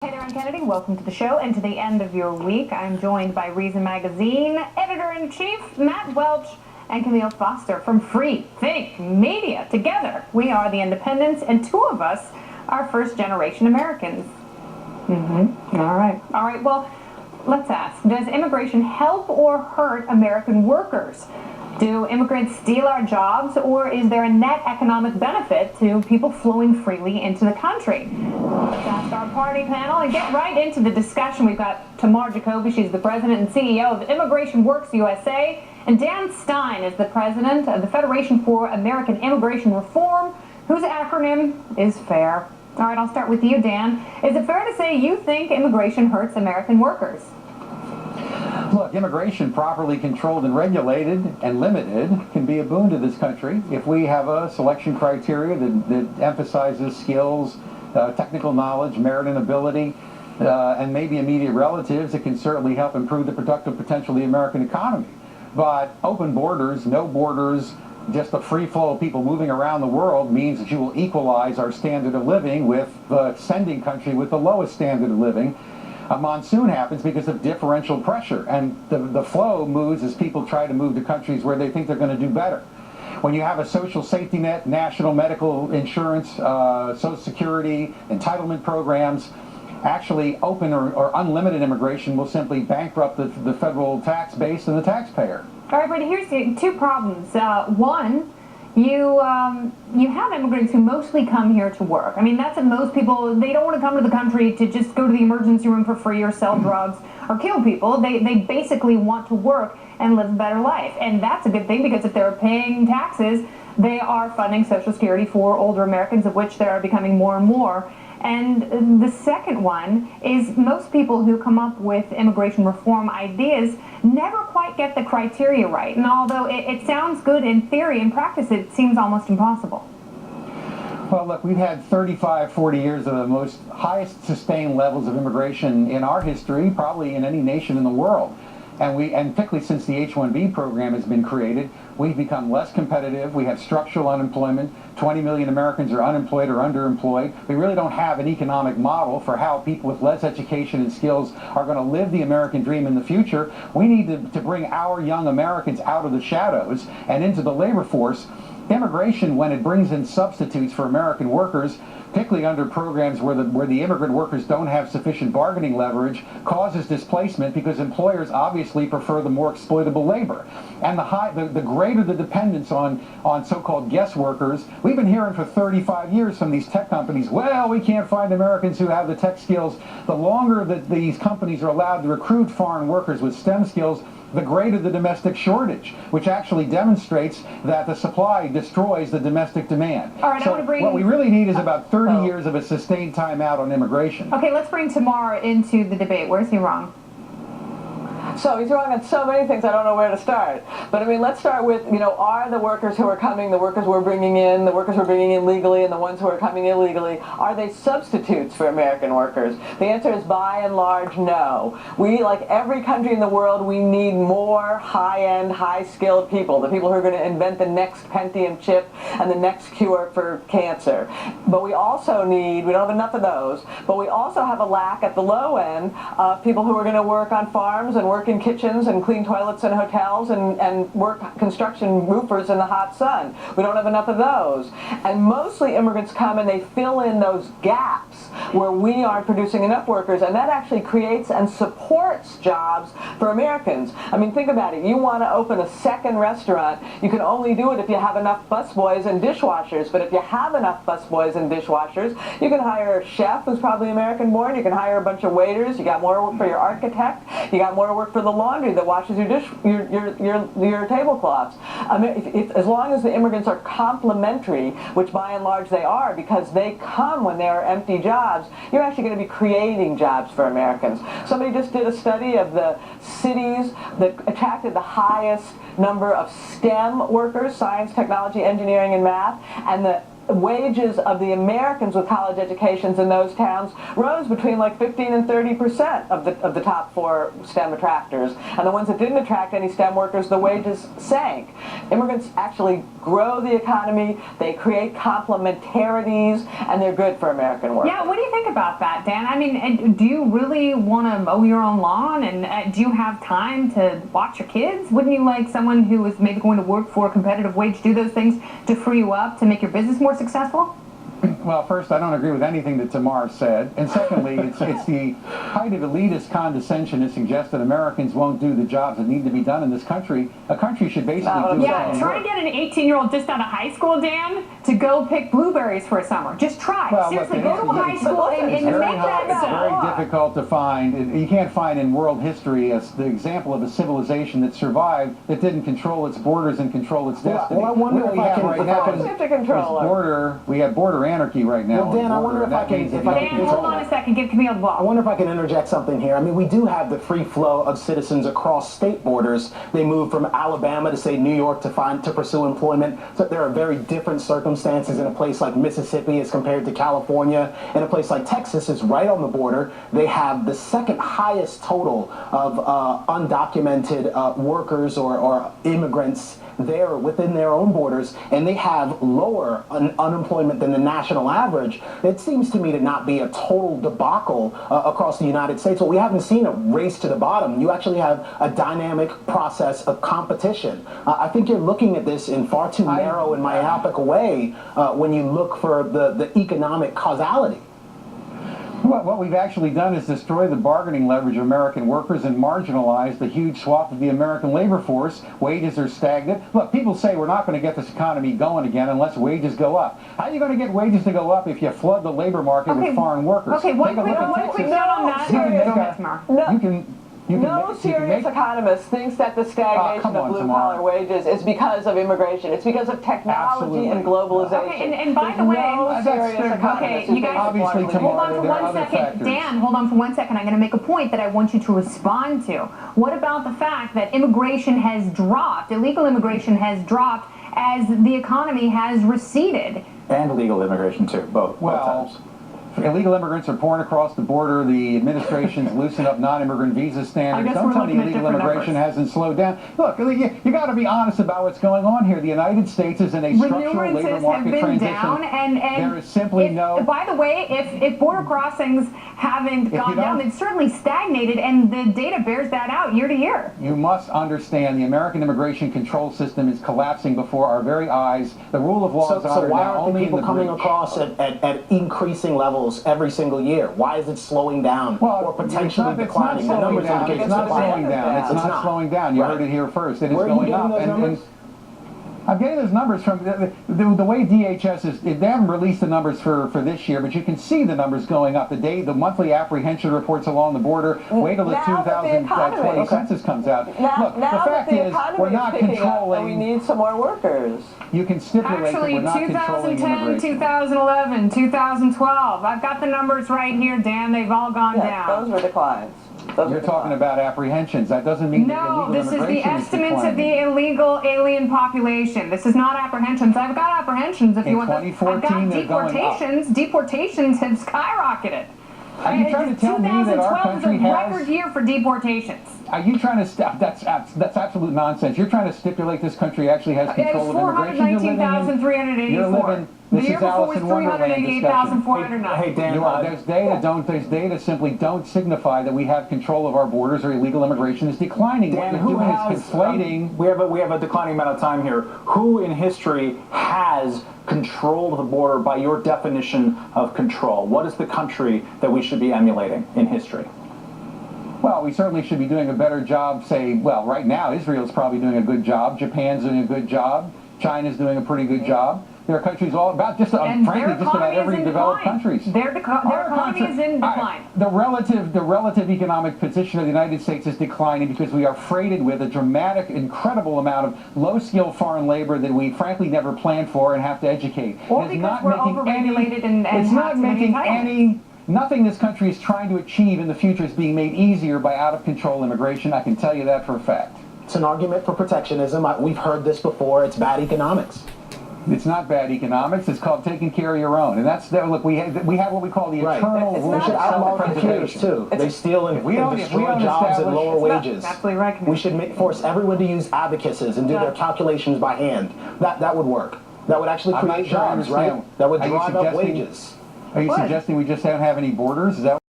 Hey there, I'm Kennedy. Welcome to the show and to the end of your week. I'm joined by Reason Magazine Editor-in-Chief Matt Welch and Camille Foster from Free Think Media. Together, we are the Independents, and two of us are first-generation Americans. All right. Well, let's ask, does immigration help or hurt American workers? Do immigrants steal our jobs, or is there a net economic benefit to people flowing freely into the country? Let's ask our party panel and get right into the discussion. We've got Tamar Jacoby. She's the president and CEO of Immigration Works USA, and Dan Stein is the president of the Federation for American Immigration Reform, whose acronym is FAIR. All right, I'll start with you, Dan. Is it fair to say you think immigration hurts American workers? Look, immigration properly controlled and regulated and limited can be a boon to this country. If we have a selection criteria that emphasizes skills, technical knowledge, merit and ability, and maybe immediate relatives, it can certainly help improve the productive potential of the American economy. But open borders, no borders, just a free flow of people moving around the world means that you will equalize our standard of living with the sending country with the lowest standard of living. A monsoon happens because of differential pressure, and the flow moves as people try to move to countries where they think they're going to do better. When you have a social safety net, national medical insurance, Social Security, entitlement programs, actually open or unlimited immigration will simply bankrupt the federal tax base and the taxpayer. All right, but here's two problems. One, you have immigrants who mostly come here to work. I mean, that's what most people, they don't want to come to the country to just go to the emergency room for free or sell drugs or kill people. They basically want to work and live a better life. And that's a good thing, because if they're paying taxes, they are funding Social Security for older Americans, of which there are becoming more and more. And the second one is most people who come up with immigration reform ideas never quite get the criteria right. And although it sounds good in theory, in practice it seems almost impossible. Well, look, we've had 35, 40 years of the most highest sustained levels of immigration in our history, probably in any nation in the world. And particularly since the H-1B program has been created, we've become less competitive. We have structural unemployment. 20 million Americans are unemployed or underemployed. We really don't have an economic model for how people with less education and skills are going to live the American dream in the future. We need to bring our young Americans out of the shadows and into the labor force. Immigration, when it brings in substitutes for American workers, particularly under programs where the immigrant workers don't have sufficient bargaining leverage, causes displacement, because employers obviously prefer the more exploitable labor. And the greater the dependence on so-called guest workers. We've been hearing for 35 years from these tech companies, well, we can't find Americans who have the tech skills. The longer that these companies are allowed to recruit foreign workers with STEM skills, the greater the domestic shortage, which actually demonstrates that the supply destroys the domestic demand. All right, so I want to bring... what we really need is about 30 years of a sustained time out on immigration. Okay, let's bring Tamar into the debate. Where's he wrong? So he's wrong on so many things, I don't know where to start. But I mean, let's start with, are the workers who are coming, the workers we're bringing in, the workers we're bringing in legally, and the ones who are coming illegally, are they substitutes for American workers? The answer is by and large no. We, like every country in the world, we need more high-end, high-skilled people, the people who are going to invent the next Pentium chip and the next cure for cancer. But we also need, we don't have enough of those, but we also have a lack at the low end of people who are going to work on farms and work in kitchens and clean toilets in hotels and work construction roofers in the hot sun. We don't have enough of those. And mostly immigrants come and they fill in those gaps where we aren't producing enough workers, and that actually creates and supports jobs for Americans. I mean, think about it. You want to open a second restaurant, you can only do it if you have enough busboys and dishwashers. But if you have enough busboys and dishwashers, you can hire a chef who's probably American born, you can hire a bunch of waiters, you got more work for your architect, you got more work for the laundry that washes your tablecloths. As long as the immigrants are complementary, which by and large they are, because they come when there are empty jobs, you're actually going to be creating jobs for Americans. Somebody just did a study of the cities that attracted the highest number of STEM workers, science, technology, engineering, and math, and the wages of the Americans with college educations in those towns rose between like 15 and 30% of the top 4 STEM attractors. And the ones that didn't attract any STEM workers, the wages sank. Immigrants actually grow the economy, they create complementarities, and they're good for American work. Yeah, what do you think about that, Dan? I mean, and do you really want to mow your own lawn? And do you have time to watch your kids? Wouldn't you like someone who is maybe going to work for a competitive wage do those things to free you up to make your business more successful? Well, first, I don't agree with anything that Tamar said. And secondly, it's the height of elitist condescension to suggest that Americans won't do the jobs that need to be done in this country. A country should basically do Yeah, its own try work. to get an 18-year-old just out of high school, Dan, to go pick blueberries for a summer. Just try. Well, Seriously, look, go to a high school and It's make very hard. that It's go. very difficult to find. You can't find in world history the example of a civilization that survived that didn't control its borders and control its destiny. Well, I wonder What if we I have can- right if I now can- is We have to control it. we have border anarchy right now. Well, Dan, I wonder if I can- if I can- Dan, hold on a second. Give Camille the I ball. wonder if I can interject something here. I mean, we do have the free flow of citizens across state borders. They move from Alabama to, say, New York to pursue employment. So there are very different circumstances in a place like Mississippi as compared to California. In a place like Texas is right on the border. They have the second highest total of undocumented workers or immigrants there within their own borders, and they have lower unemployment than the national average. It seems to me to not be a total debacle across the United States. Well, we haven't seen a race to the bottom. You actually have a dynamic process of competition. I think you're looking at this in far too narrow and myopic a way when you look for the economic causality. What we've actually done is destroy the bargaining leverage of American workers and marginalize the huge swath of the American labor force. Wages are stagnant. Look, people say we're not going to get this economy going again unless wages go up. How are you going to get wages to go up if you flood the labor market with foreign workers? Okay, one Take a quick look at note Texas. on that. You can make Go a- ahead, Tamar. No serious economist thinks that the stagnation come of on, blue-collar Tamar. wages is because of immigration. It's because of technology and globalization. Okay, and by There's the way, no that's serious fair. economist Okay, who you thinks guys- it's Obviously, one Tamar, hold on for there are one other second. factors. Dan, hold on for 1 second. I'm going to make a point that I want you to respond to. What about the fact that immigration has dropped, illegal immigration has dropped as the economy has receded? And illegal immigration too, both Well, times. illegal immigrants are pouring across the border. The administration's loosened up non-immigrant visa standards. I guess Don't we're tell me looking at illegal different immigration numbers. hasn't slowed down. Look, you got to be honest about what's going on here. The United States is in a structural labor Remittances have market been transition. down, and There is simply if, no... By the way, if border crossings haven't gone down, don't- they've certainly stagnated, and the data bears that out year to year. You must understand the American immigration control system is collapsing before our very eyes. The rule of law is So honored why now aren't the only in people the coming breach. across at increasing levels every single year? Why is it slowing down or potentially declining? The numbers indicate It's not slowing down. It's It's not not. slowing down. You Right. heard it here first. It is Where are you going getting up. those numbers? I'm getting those numbers from the way DHS is. They haven't released the numbers for this year, but you can see the numbers going up. The monthly apprehension reports along the border. Wait till the Now that the 2020 economy- census comes out. Now, Look, now the that fact the is, we're economy is not picking up and we controlling. need some more workers. You can stipulate that Actually, we're not controlling 2010, immigration. 2011, 2012. I've got the numbers right here, Dan. They've all gone Yeah, those down. were declines. Those You're were talking declines. about apprehensions. That doesn't mean that No, illegal this is the immigration is estimates of declining. the illegal alien population. This is not apprehensions. I've got apprehensions if In you want. I've 2014, got they're going up. deportations. Deportations have skyrocketed. Are you trying to tell me that our 2012 country is a has... record year for deportations. Are you trying to... That's absolute nonsense. You're trying to stipulate this country actually has It's control of immigration. You're living in... 419,384. The This year is before Alice was in Wonderland discussion. 388,409. Hey, Dan, There's data simply don't signify that we have control of our borders or illegal immigration is declining. Dan, what who you're doing has is conflating... we have a declining amount of time here. Who in history has control of the border by your definition of control? What is the country that we should be emulating in history? Well, we certainly should be doing a better job, say, well, right now, Israel's probably doing a good job, Japan's doing a good job, China's doing a pretty good job. There are countries all about, And frankly, their just about economy is every in developed decline. countries. Their economy is in decline. The relative economic position of the United States is declining because we are freighted with a dramatic, incredible amount of low-skilled foreign labor that we frankly never planned for and have to educate. Or It's because not we're making overregulated and it's have not too many making entitlements. nothing this country is trying to achieve in the future is being made easier by out-of-control immigration. I can tell you that for a fact. It's an argument for protectionism. We've heard this before. It's bad economics. It's not bad economics. It's called taking care of your own, and look. We have what we call the Right. eternal It's rule not of We should outlaw computers self-preservation. too. They steal and we don't destroy jobs and lower establish- wages. Absolutely right. We should force everyone to use abacuses and do their calculations by hand. That would work. That would actually I'm not create sure I jobs, right? understand. That would Are you drive up suggesting- wages. Are you What? suggesting we just don't have any borders? Is that